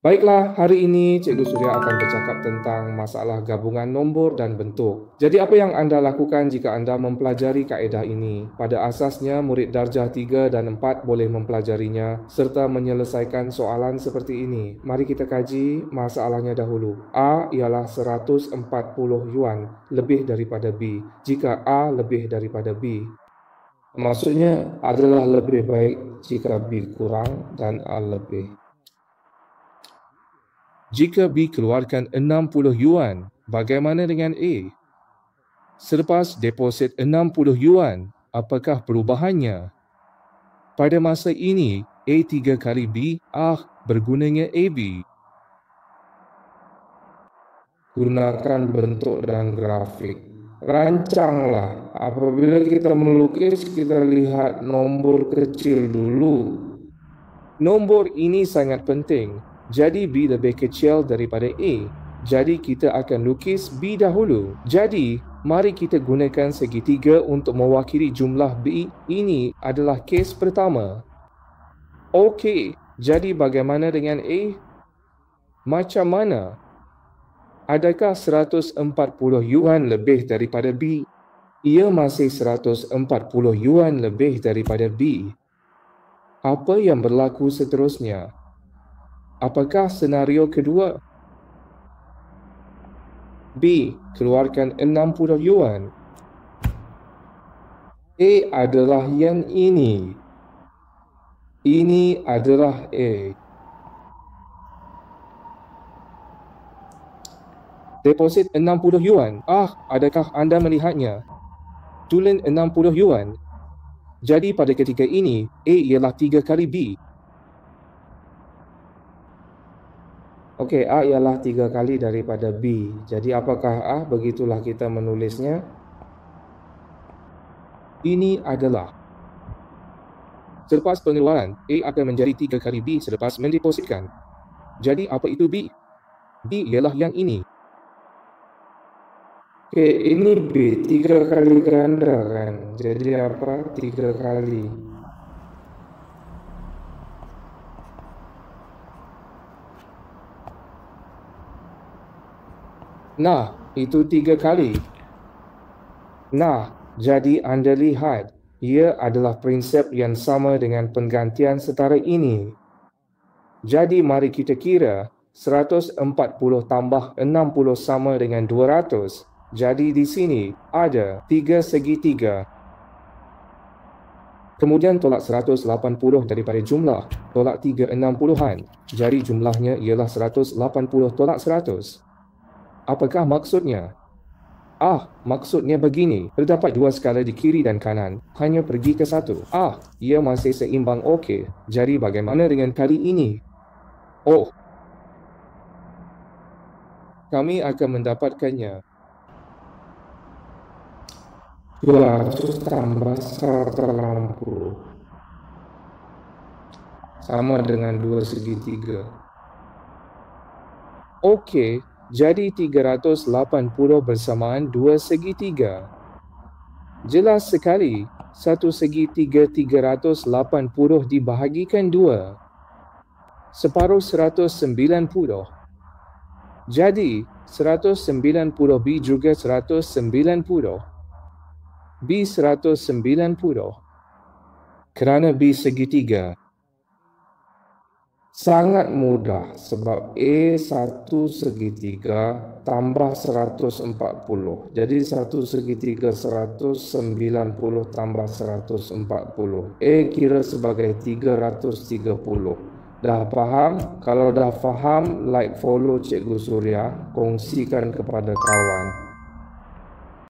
Baiklah, hari ini Cikgu Surya akan bercakap tentang masalah gabungan nombor dan bentuk. Jadi apa yang anda lakukan jika anda mempelajari kaedah ini? Pada asasnya, murid darjah 3 dan 4 boleh mempelajarinya serta menyelesaikan soalan seperti ini. Mari kita kaji masalahnya dahulu. A ialah 140 yuan lebih daripada B. Jika A lebih daripada B, maksudnya adalah lebih baik jika B kurang dan A lebih. Jika B keluarkan 60 yuan, bagaimana dengan A? Selepas deposit 60 yuan, apakah perubahannya? Pada masa ini, A 3 kali B, bergunanya AB. Gunakan bentuk dan grafik. Rancanglah. Apabila kita melukis, kita lihat nombor kecil dulu. Nombor ini sangat penting. Jadi B lebih kecil daripada A. Jadi kita akan lukis B dahulu. Jadi, mari kita gunakan segitiga untuk mewakili jumlah B. Ini adalah kes pertama. Okey, jadi bagaimana dengan A? Macam mana? Adakah 140 yuan lebih daripada B? Ia masih 140 yuan lebih daripada B. Apa yang berlaku seterusnya? Apakah senario kedua? B keluarkan 60 yuan. A adalah yang ini. Ini adalah A. Deposit 60 yuan. Adakah anda melihatnya? Tulen 60 yuan. Jadi pada ketika ini, A ialah 3 kali B. Okey, A ialah 3 kali daripada B. Jadi apakah A? Begitulah kita menulisnya. Ini adalah. Selepas pengeluaran, A akan menjadi 3 kali B selepas mendepositkan. Jadi apa itu B? B ialah yang ini. Okey, ini B 3 kali ganda kan. Jadi apa? 3 kali. Nah, itu 3 kali. Nah, jadi anda lihat, ia adalah prinsip yang sama dengan penggantian setara ini. Jadi mari kita kira 140 tambah 60 sama dengan 200. Jadi di sini ada 3 segitiga. Kemudian tolak 180 daripada jumlah. Tolak 3 60-an. Jadi jumlahnya ialah 180 tolak 100. Apakah maksudnya? Maksudnya begini. Terdapat 2 skala di kiri dan kanan. Hanya pergi ke 1. Ia masih seimbang okey. Jadi bagaimana dengan kali ini? Kami akan mendapatkannya. 200 tambah 180 sama dengan 2 segitiga. Okey. Jadi 380 bersamaan 2 segitiga. Jelas sekali, satu segitiga 380 dibahagikan 2. Separuh 190. Jadi, 190 B juga 190. B 190. Kerana B segitiga. Sangat mudah sebab A 1 segitiga tambah 140. Jadi 1 segitiga 190 tambah 140. A kira sebagai 330. Dah faham? Kalau dah faham, like follow Cikgu Surya, kongsikan kepada kawan.